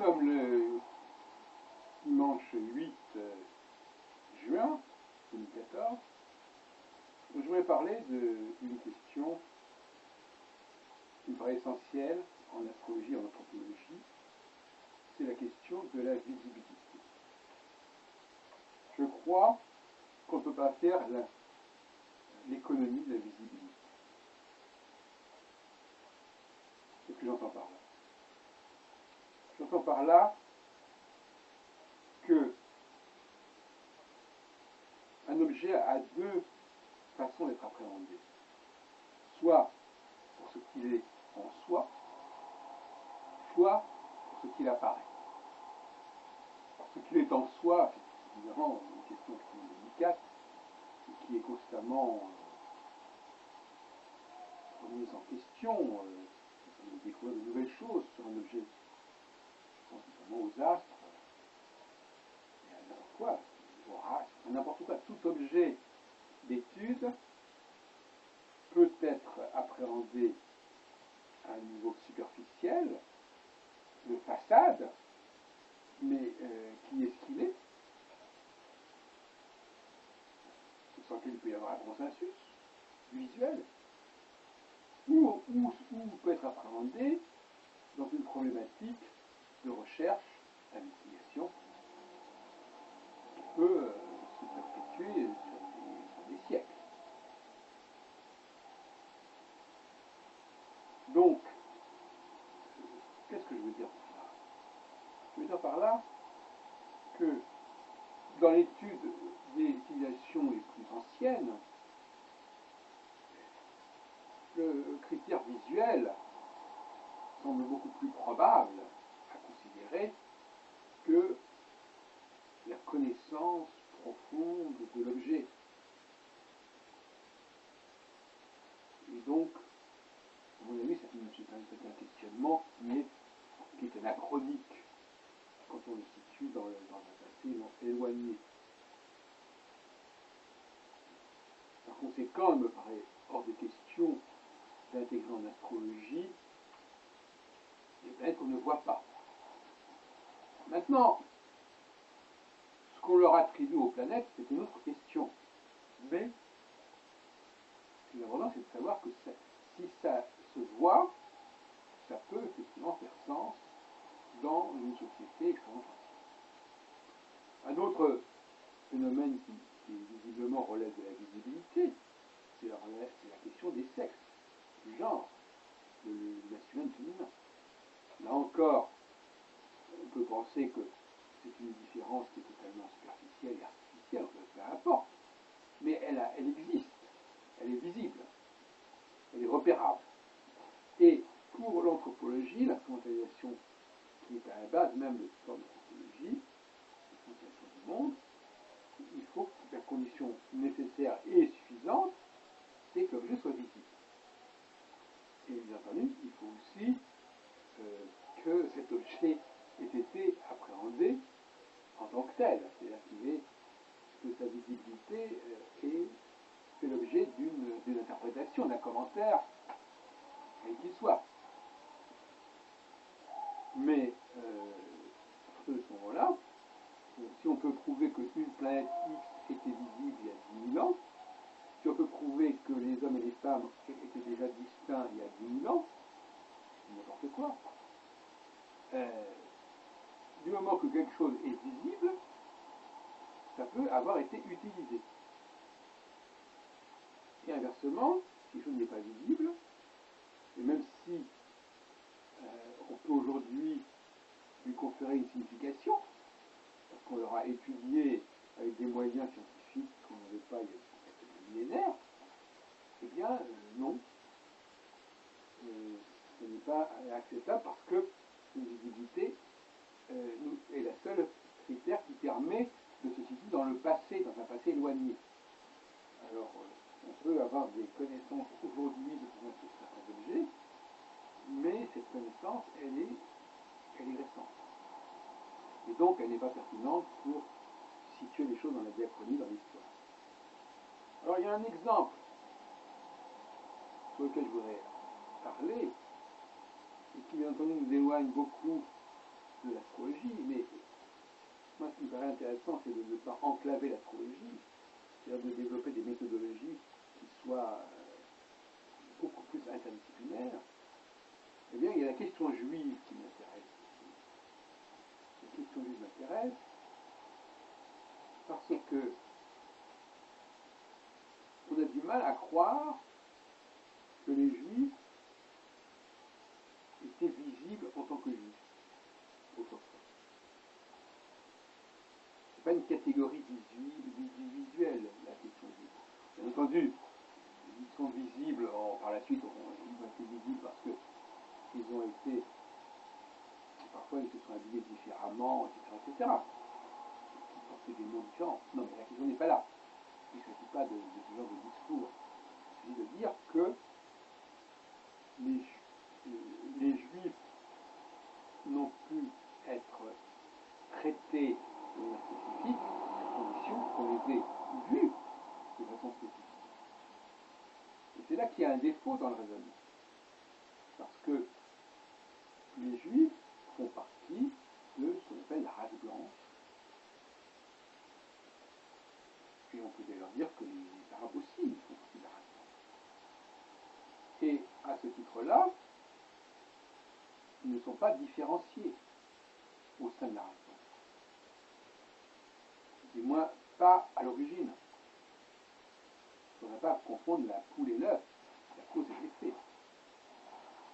sommes le dimanche 8 juin 2014. Je voudrais parler d'une question qui me paraît essentielle en astrologie et en anthropologie. C'est la question de la visibilité. Je crois qu'on ne peut pas faire l'économie de la visibilité. Qu'est-ce que j'entends par là? J'entends par là que un objet a deux façons d'être appréhendé. Soit pour ce qu'il est en soi, soit pour ce qu'il apparaît. Ce qu'il est en soi, c'est évidemment une question extrêmement délicate et qui est constamment remise en question. On découvre de nouvelles choses sur un objet. Je pense notamment aux astres, et à n'importe quoi, aux races, à n'importe quoi. Tout objet d'étude peut être appréhendé à un niveau superficiel, de façade, mais qui est ce qu'il est, sur lequel il peut y avoir un consensus visuel, ou peut être appréhendé dans une problématique de recherche, d'investigation, qui peut se perpétuer sur des siècles. Donc, qu'est-ce que je veux dire par là? Je veux dire par là que dans l'étude des civilisations les plus anciennes, le critère visuel semble beaucoup plus probable à considérer que la connaissance profonde de l'objet. Et donc, à mon avis, c'est un questionnement qui est anachronique quand on le situe dans un passé éloigné. Par conséquent, il me paraît hors de question d'intégrer en astrologie des planètes qu'on ne voit pas. Maintenant, ce qu'on leur attribue aux planètes, c'est une autre question. Mais ce qui est important, c'est de savoir que si ça se voit, ça peut effectivement faire sens dans une société extrêmement pratique. Un autre phénomène qui visiblement relève de la visibilité, c'est la question des sexes, du genre, de masculin et féminin. Là encore, on peut penser que c'est une différence qui est totalement superficielle et artificielle, peu importe, mais elle existe, elle est visible, elle est repérable. Et pour l'anthropologie, la frontalisation qui est à la base même de toute forme d'anthropologie, la frontalisation du monde, il faut que la condition nécessaire et suffisante, c'est que l'objet soit visible. Et bien entendu, il faut aussi que cet objet ait été appréhendé en tant que tel, c'est-à-dire que sa visibilité fait l'objet d'une interprétation, d'un commentaire, quel qu'il soit. Mais à partir de ce moment-là, si on peut prouver qu'une planète X était visible il y a 10 000 ans, si on peut prouver que les hommes et les femmes étaient déjà distincts il y a 10 000 ans, c'est n'importe quoi. Du moment que quelque chose est visible, ça peut avoir été utilisé. Et inversement, si quelque chose n'est pas visible, et même si on peut aujourd'hui lui conférer une signification, parce qu'on l'aura étudié avec des moyens scientifiques qu'on n'avait pas il y a quelques millénaires, eh bien non. Ce n'est pas acceptable parce que une visibilité est la seule critère qui permet de se situer dans le passé, dans un passé éloigné. Alors, on peut avoir des connaissances aujourd'hui de certains objets, mais cette connaissance, elle est récente. Et donc, elle n'est pas pertinente pour situer les choses dans la diachronie, dans l'histoire. Alors, il y a un exemple sur lequel je voudrais parler, et qui, bien entendu, nous éloigne beaucoup de l'astrologie, mais moi ce qui me paraît intéressant, c'est de ne pas enclaver l'astrologie, c'est-à-dire de développer des méthodologies qui soient beaucoup plus interdisciplinaires. Eh bien, il y a la question juive qui m'intéresse. La question juive m'intéresse parce que on a du mal à croire que les juifs étaient visibles en tant que juifs autrefois. Ce n'est pas une catégorie visuelle, la question juive. Bien entendu, ils sont visibles par la suite, ils ont été visibles parce qu'ils ont été, parfois ils se sont habillés différemment, etc. Ils portaient des noms différents. Non, mais la question n'est pas là. Il ne s'agit pas de ce genre de discours. Il s'agit de dire que les juifs n'ont pu être traités de manière spécifique à condition qu'on les ait vus de façon spécifique. Et c'est là qu'il y a un défaut dans le raisonnement. Parce que les juifs font partie de ce qu'on appelle la race blanche. Et on peut d'ailleurs dire que les arabes aussi font partie de la race blanche. Et à ce titre-là, ils ne sont pas différenciés au sein de la race blanche. Du moins, pas à l'origine. On n'a pas à confondre la poule et l'œuf, la cause et l'effet.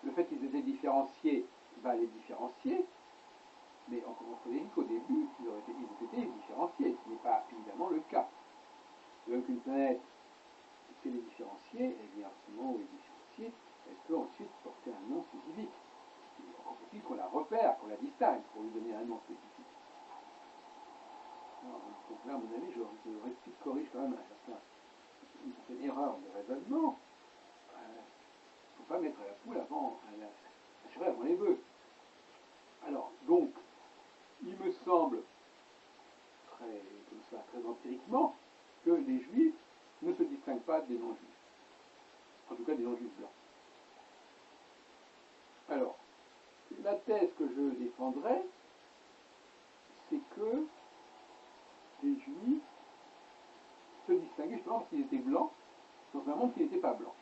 Le fait qu'ils étaient différenciés va les différencier, mais encore une fois, qu'au début, ils étaient différenciés, ce qui n'est pas évidemment le cas. Donc une planète qui sait les différencier, eh bien, à ce moment où elle est différenciée, elle peut ensuite porter un nom spécifique. Encore faut-il qu'on la repère, qu'on la distingue, pour lui donner un nom spécifique. Alors, donc là, à mon avis, je corrige quand même une certaine erreur de raisonnement. Il ne faut pas mettre la poule avant la chèvre avant les bœufs. Alors, donc, il me semble, très empiriquement, que les juifs ne se distinguent pas des non-juifs. En tout cas, des non-juifs blancs. Alors, la thèse que je défendrai, c'est que les juifs se distinguaient justement parce qu'ils étaient blancs dans un monde qui n'était pas blanc.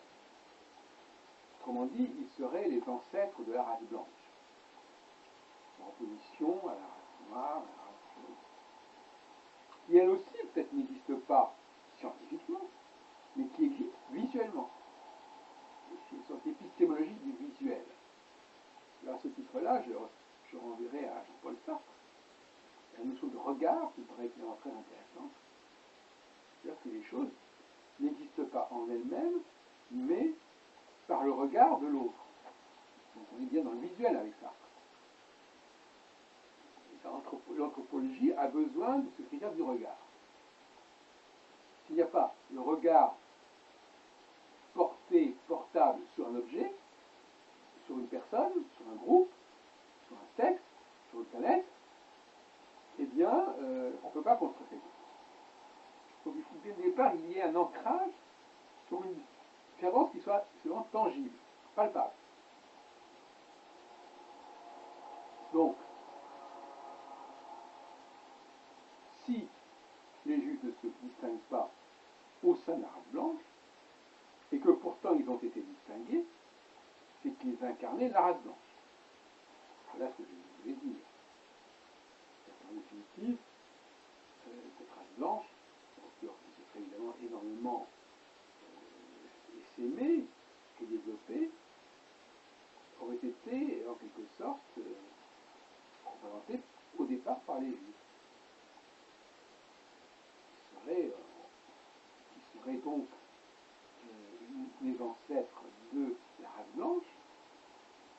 Autrement dit, ils seraient les ancêtres de la race blanche, en opposition à la race noire, à la race qui elle aussi peut-être n'existe pas scientifiquement, mais qui existe visuellement. C'est une sorte d'épistémologie du visuel. Et à ce titre-là, je renverrai à Jean-Paul Sartre la notion de regard qui me paraît évidemment très intéressante. C'est-à-dire que les choses n'existent pas en elles-mêmes, mais par le regard de l'autre. Donc on est bien dans le visuel avec Sartre. L'anthropologie a besoin de ce critère du regard. S'il n'y a pas le regard portable sur un objet, sur une personne, sur un groupe, sur un sexe, sur une planète, eh bien, on ne peut pas construire quelque chose. Donc il faut que dès le départ, il y ait un ancrage sur une différence qui soit absolument tangible, palpable. Donc, si les juifs ne se distinguent pas au sein de la race blanche, et que pourtant ils ont été distingués, c'est qu'ils incarnaient la race blanche. Voilà ce que je voulais dire. En définitive, cette race blanche, qui se serait évidemment énormément essaimée et développée, aurait été en quelque sorte représentée au départ par les juifs. Qui seraient donc les ancêtres de la race blanche,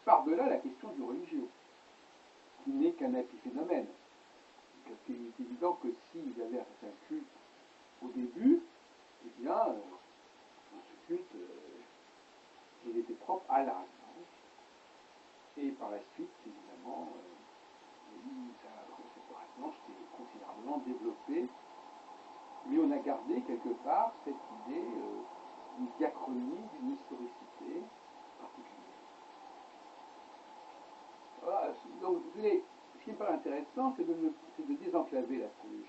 par-delà la question du religieux, qui n'est qu'un épiphénomène. Parce qu'il est évident que s'ils avaient un culte au début, eh bien, ce culte, il était propre à la race blanche. Et par la suite, évidemment, cette race blanche s'est considérablement développée, mais on a gardé quelque part cette idée d'une diachronie, d'une historicité particulière. Voilà, donc, je qui me paraît intéressant, c'est de désenclaver l'astrologie.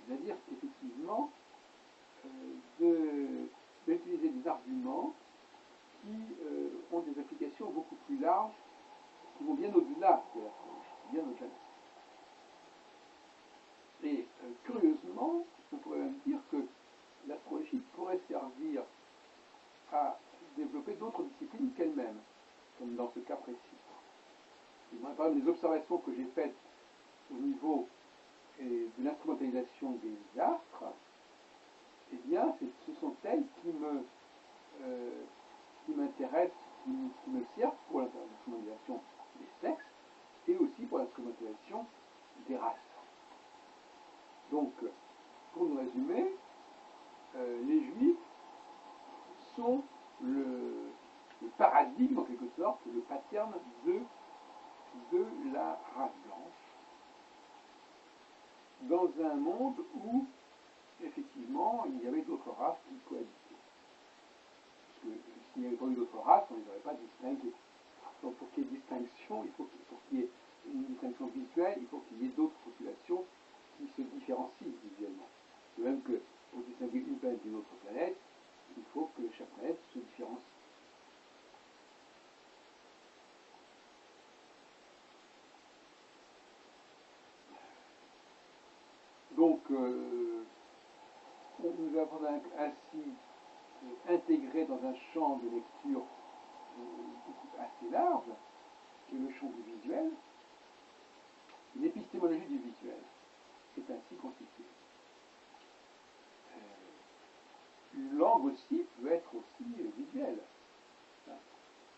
C'est-à-dire qu'effectivement, d'utiliser des arguments qui ont des applications beaucoup plus larges, qui vont bien au-delà de l'astrologie, bien au-delà. Et curieusement, on pourrait même dire que l'astrologie pourrait servir à développer d'autres disciplines qu'elle-même, comme dans ce cas précis. Par exemple, les observations que j'ai faites au niveau de l'instrumentalisation des astres, eh bien, ce sont elles qui m'intéressent, qui me servent pour l'instrumentalisation des sexes et aussi pour l'instrumentalisation des races. Donc, pour nous résumer, les Juifs sont le paradigme, en quelque sorte, le pattern de la race blanche, dans un monde où, effectivement, il y avait d'autres races qui cohabitaient. Parce que s'il n'y avait pas eu d'autres races, on ne les aurait pas distinguées. Donc pour qu'il y ait distinction, pour qu'il y ait une distinction visuelle, il faut qu'il y ait d'autres populations qui se différencient visuellement. De même que pour distinguer une planète d'une autre planète, il faut que chaque planète se différencie. Donc, nous avons ainsi intégré dans un champ de lecture assez large, qui est le champ du visuel, l'épistémologie du visuel est ainsi constituée. Une langue aussi peut être aussi visuelle.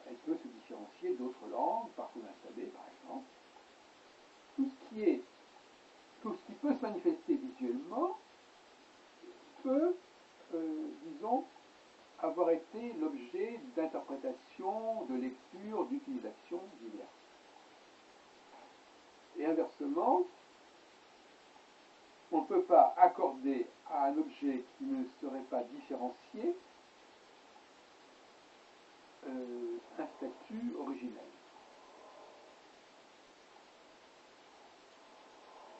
Elle peut se différencier d'autres langues, par son alphabet par exemple. Tout ce qui peut se manifester visuellement peut, disons, avoir été l'objet d'interprétations, de lectures, d'utilisations diverses. Et inversement, on ne peut pas accorder à un objet qui ne serait pas différencié un statut originel.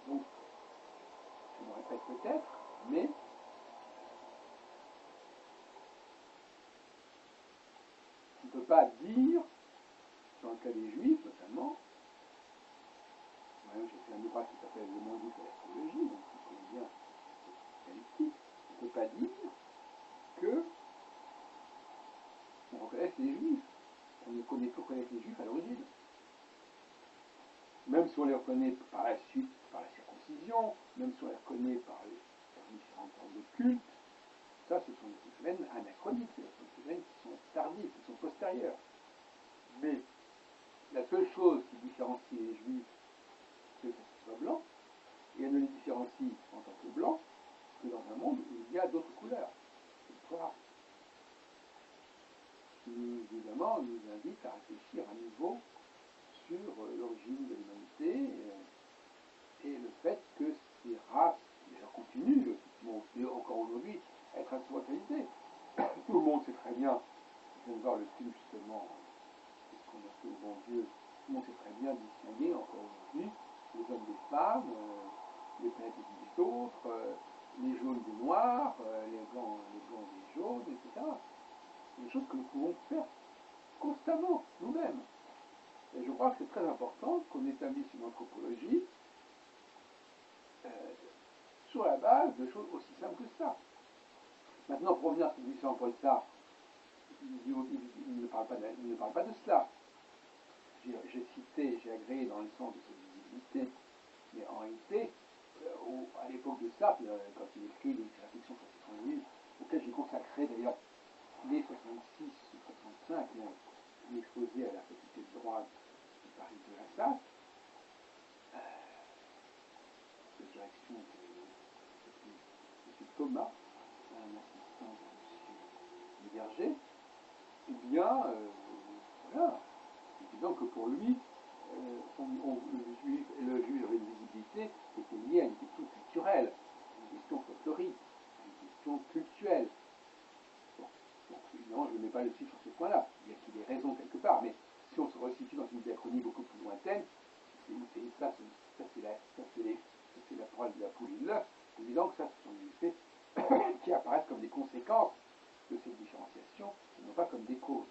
Donc, je me répète peut-être, mais on ne peut pas dire, dans le cas des Juifs notamment, j'ai fait un ouvrage qui s'appelle Le monde de l'astrologie, donc je connais bien cette qualité, on ne peut pas dire que on reconnaisse les Juifs. On ne connaît plus reconnaître les Juifs à l'origine. Même si on les reconnaît par la suite, par la circoncision, même si on les reconnaît par différentes formes de culte, ça, ce sont des phénomènes anachroniques, ce sont des phénomènes qui sont tardifs, qui sont postérieurs. Mais la seule chose qui différencie les Juifs, c'est qu'ils soient blancs, et elle ne les différencie en tant que blancs que dans un monde où il y a d'autres couleurs, d'autres races. Qui, évidemment, nous invite à réfléchir à nouveau sur l'origine de l'humanité et le fait que ces races, déjà continuent, et encore aujourd'hui, à être instrumentalisées. Tout le monde sait très bien, je viens de voir le film justement, qu'est-ce qu'on a fait au bon Dieu, tout le monde sait très bien distinguer encore aujourd'hui les hommes des femmes, les planètes des autres, les jaunes des noirs, les blancs des jaunes, etc. C'est des choses que nous pouvons faire constamment, nous-mêmes. Et je crois que c'est très important qu'on établisse une anthropologie sur la base de choses aussi simples que ça. Maintenant, pour revenir à ce que dit Jean-Paul Sartre, il ne parle pas de cela. J'ai agréé dans le sens de cette visibilité, mais en réalité, à l'époque de Sartre, quand il écrit les réflexions sur l'étranger, auxquelles j'ai consacré d'ailleurs les 66 ou 65, un exposé à la faculté de droit de Paris de la SAT, de direction de M. Thomas, un assistant de M. Berger, eh bien, voilà, c'est évident que pour lui, le juif avait une visibilité qui était liée à une question culturelle, à une question folklorique, à une question culturelle. Bon, donc évidemment, je ne mets pas le suivre sur ce point-là, il y a qu'il ait raison quelque part, mais si on se resitue dans une diachronie beaucoup plus lointaine, c'est la parole de la poule et de l'œuf. C'est évident que ça, ce sont des effets qui apparaissent comme des conséquences de cette différenciation, et non pas comme des causes.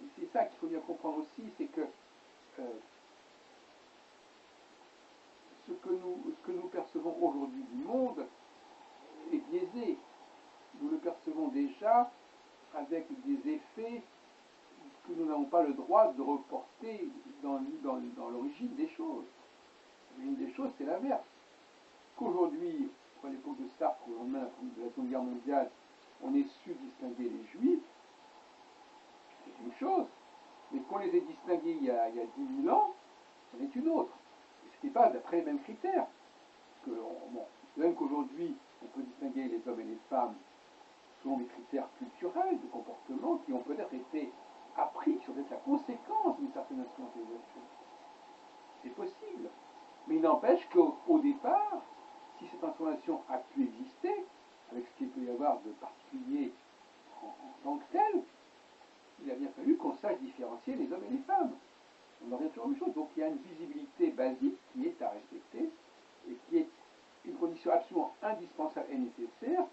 Et c'est ça qu'il faut bien comprendre aussi, c'est que ce que nous percevons aujourd'hui du monde est biaisé. Nous le percevons déjà avec des effets que nous n'avons pas le droit de reporter dans l'origine des choses. L'origine des choses, c'est l'inverse. Qu'aujourd'hui, à l'époque de Sartre, au lendemain de la Seconde Guerre mondiale, on ait su distinguer les Juifs, c'est une chose. Mais qu'on les ait distingués il y a 10 000 ans, c'en est une autre. Et ce n'est pas d'après les mêmes critères. Même qu'aujourd'hui, on peut distinguer les hommes et les femmes selon des critères culturels, de comportement, qui ont peut-être été appris, qui sont peut-être la conséquence d'une certaine instrumentalisation. C'est possible. Mais il n'empêche qu'au départ, si cette instrumentalisation a pu exister, avec ce qu'il peut y avoir de particulier en tant que tel, il a bien fallu qu'on sache différencier les hommes et les femmes. On en revient toujours à la même chose. Donc il y a une visibilité basique qui est à respecter et qui est une condition absolument indispensable et nécessaire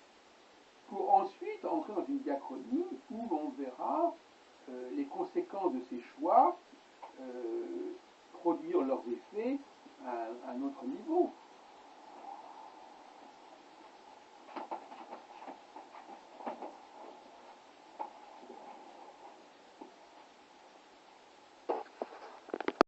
pour ensuite entrer dans une diachronie où l'on verra les conséquences de ces choix produire leurs effets à un autre niveau.